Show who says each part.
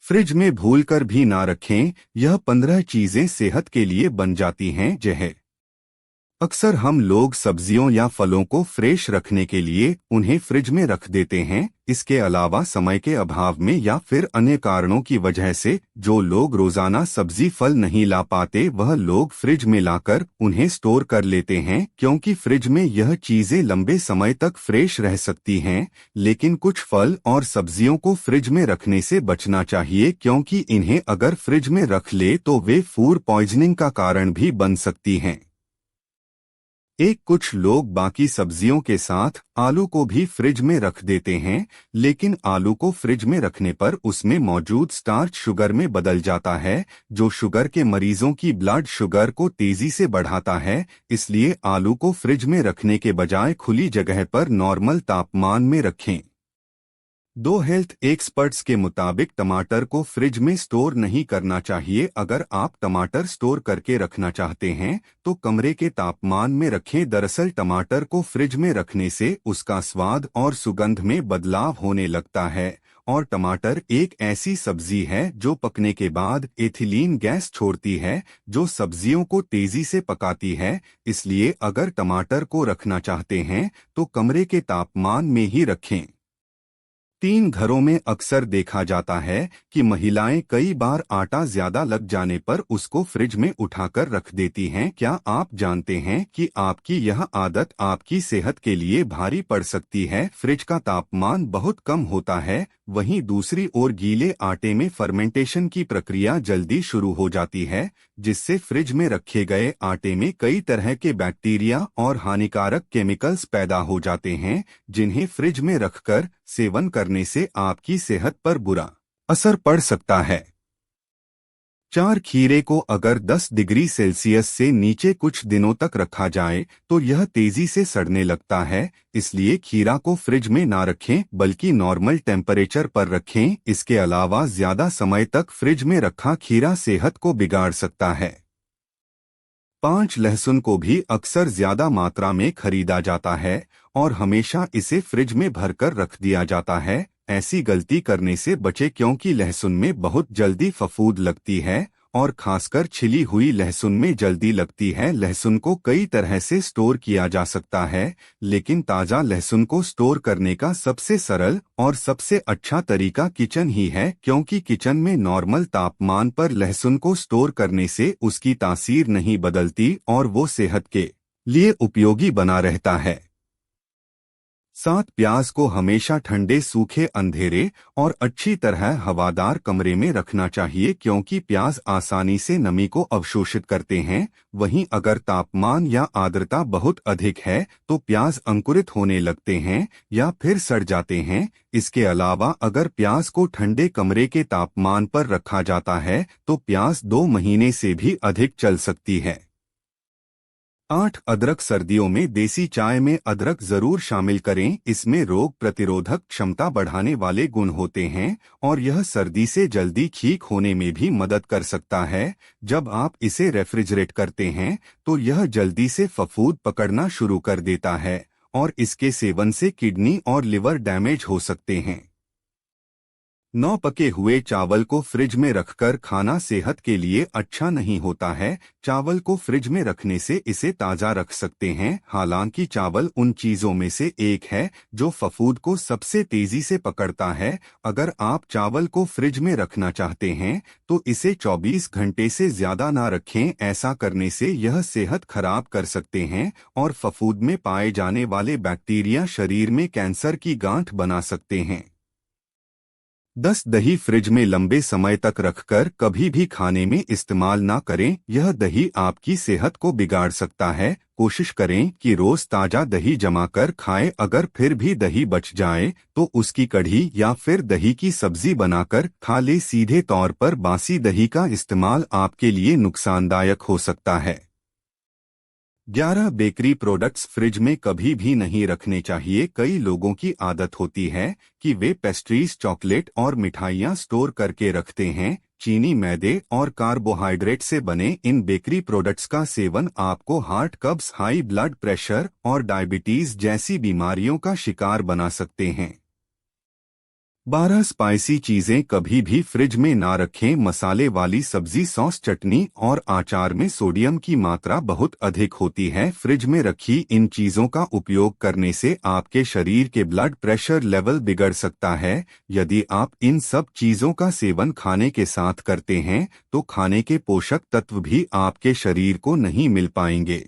Speaker 1: Fridge में भूलकर भी ना रखें। यह 15 चीजें सेहत के लिए बन जाती हैं। जय। अक्सर हम लोग सब्जियों या फलों को फ्रेश रखने के लिए उन्हें फ्रिज में रख देते हैं। इसके अलावा समय के अभाव में या फिर अन्य कारणों की वजह से जो लोग रोजाना सब्जी फल नहीं ला पाते वह लोग फ्रिज में लाकर उन्हें स्टोर कर लेते हैं, क्योंकि फ्रिज में यह चीजें लंबे समय तक फ्रेश रह सकती हैं। लेकिन कुछ फल और सब्जियों को फ्रिज में रखने से बचना चाहिए, क्योंकि इन्हें अगर फ्रिज में रख ले तो वे फूड पॉइजनिंग का कारण भी बन सकती हैं। कुछ लोग बाकी सब्जियों के साथ आलू को भी फ्रिज में रख देते हैं, लेकिन आलू को फ्रिज में रखने पर उसमें मौजूद स्टार्च शुगर में बदल जाता है, जो शुगर के मरीजों की ब्लड शुगर को तेजी से बढ़ाता है। इसलिए आलू को फ्रिज में रखने के बजाय खुली जगह पर नॉर्मल तापमान में रखें। दो हेल्थ एक्सपर्ट्स के मुताबिक टमाटर को फ्रिज में स्टोर नहीं करना चाहिए। अगर आप टमाटर स्टोर करके रखना चाहते हैं तो कमरे के तापमान में रखें। दरअसल टमाटर को फ्रिज में रखने से उसका स्वाद और सुगंध में बदलाव होने लगता है, और टमाटर एक ऐसी सब्जी है जो पकने के बाद एथिलीन गैस छोड़ती है, जो सब्जियों को तेजी से पकाती है। इसलिए अगर टमाटर को रखना चाहते हैं तो कमरे के तापमान में ही रखें। घरों में अक्सर देखा जाता है कि महिलाएं कई बार आटा ज्यादा लग जाने पर उसको फ्रिज में उठाकर रख देती हैं। क्या आप जानते हैं कि आपकी यह आदत आपकी सेहत के लिए भारी पड़ सकती है? फ्रिज का तापमान बहुत कम होता है, वहीं दूसरी ओर गीले आटे में फर्मेंटेशन की प्रक्रिया जल्दी शुरू हो जाती है, जिससे फ्रिज में रखे गए आटे में कई तरह के बैक्टीरिया और हानिकारक केमिकल्स पैदा हो जाते हैं, जिन्हें फ्रिज में रखकर सेवन करने से आपकी सेहत पर बुरा असर पड़ सकता है। खीरे को अगर 10 डिग्री सेल्सियस से नीचे कुछ दिनों तक रखा जाए तो यह तेजी से सड़ने लगता है। इसलिए खीरा को फ्रिज में ना रखें, बल्कि नॉर्मल टेम्परेचर पर रखें। इसके अलावा ज्यादा समय तक फ्रिज में रखा खीरा सेहत को बिगाड़ सकता है। लहसुन को भी अक्सर ज्यादा मात्रा में खरीदा जाता है और हमेशा इसे फ्रिज में भरकर रख दिया जाता है। ऐसी गलती करने से बचे, क्योंकि लहसुन में बहुत जल्दी फफूंद लगती है और खासकर छिली हुई लहसुन में जल्दी लगती है। लहसुन को कई तरह से स्टोर किया जा सकता है, लेकिन ताज़ा लहसुन को स्टोर करने का सबसे सरल और सबसे अच्छा तरीका किचन ही है, क्योंकि किचन में नॉर्मल तापमान पर लहसुन को स्टोर करने से उसकी तासीर नहीं बदलती और वो सेहत के लिए उपयोगी बना रहता है। प्याज को हमेशा ठंडे, सूखे, अंधेरे और अच्छी तरह हवादार कमरे में रखना चाहिए, क्योंकि प्याज आसानी से नमी को अवशोषित करते हैं। वहीं अगर तापमान या आर्द्रता बहुत अधिक है तो प्याज अंकुरित होने लगते हैं या फिर सड़ जाते हैं। इसके अलावा अगर प्याज को ठंडे कमरे के तापमान पर रखा जाता है तो प्याज 2 महीने से भी अधिक चल सकती है। अदरक। सर्दियों में देसी चाय में अदरक जरूर शामिल करें। इसमें रोग प्रतिरोधक क्षमता बढ़ाने वाले गुण होते हैं और यह सर्दी से जल्दी ठीक होने में भी मदद कर सकता है। जब आप इसे रेफ्रिजरेट करते हैं तो यह जल्दी से फफूंद पकड़ना शुरू कर देता है और इसके सेवन से किडनी और लिवर डैमेज हो सकते हैं। पके हुए चावल को फ्रिज में रखकर खाना सेहत के लिए अच्छा नहीं होता है। चावल को फ्रिज में रखने से इसे ताज़ा रख सकते हैं। हालांकि चावल उन चीज़ों में से एक है जो फफूंद को सबसे तेज़ी से पकड़ता है। अगर आप चावल को फ्रिज में रखना चाहते हैं तो इसे 24 घंटे से ज़्यादा ना रखें। ऐसा करने से यह सेहत खराब कर सकते हैं और फफूंद में पाए जाने वाले बैक्टीरिया शरीर में कैंसर की गांठ बना सकते हैं। दही फ्रिज में लंबे समय तक रखकर कभी भी खाने में इस्तेमाल ना करें। यह दही आपकी सेहत को बिगाड़ सकता है। कोशिश करें कि रोज ताजा दही जमा कर खाएं। अगर फिर भी दही बच जाए तो उसकी कढ़ी या फिर दही की सब्जी बनाकर खा ले। सीधे तौर पर बासी दही का इस्तेमाल आपके लिए नुकसानदायक हो सकता है। बेकरी प्रोडक्ट्स फ्रिज में कभी भी नहीं रखने चाहिए। कई लोगों की आदत होती है कि वे पेस्ट्रीज, चॉकलेट और मिठाइयाँ स्टोर करके रखते हैं। चीनी, मैदे और कार्बोहाइड्रेट से बने इन बेकरी प्रोडक्ट्स का सेवन आपको हार्ट, कब्ज, हाई ब्लड प्रेशर और डायबिटीज जैसी बीमारियों का शिकार बना सकते हैं। 12 स्पाइसी चीजें कभी भी फ्रिज में ना रखें। मसाले वाली सब्जी, सॉस, चटनी और अचार में सोडियम की मात्रा बहुत अधिक होती है। फ्रिज में रखी इन चीजों का उपयोग करने से आपके शरीर के ब्लड प्रेशर लेवल बिगड़ सकता है। यदि आप इन सब चीजों का सेवन खाने के साथ करते हैं तो खाने के पोषक तत्व भी आपके शरीर को नहीं मिल पाएंगे।